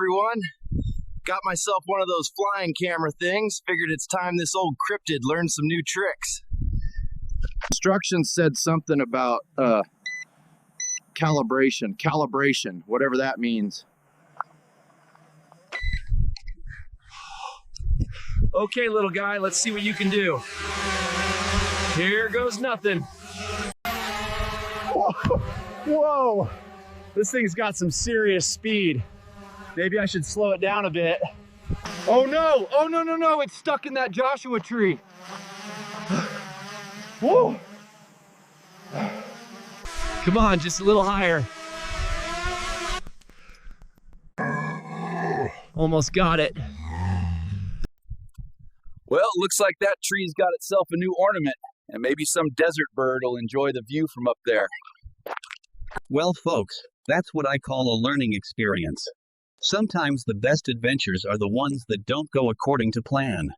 everyone. Got myself one of those flying camera things. Figured it's time this old cryptid learned some new tricks. Instructions said something about calibration, whatever that means. Okay, little guy, let's see what you can do. Here goes nothing. Whoa, this thing's got some serious speed. Maybe I should slow it down a bit. Oh no, no, it's stuck in that Joshua tree. Whoa. Come on, just a little higher. Almost got it. Well, looks like that tree's got itself a new ornament, and maybe some desert bird will enjoy the view from up there. Well, folks, that's what I call a learning experience. Sometimes the best adventures are the ones that don't go according to plan.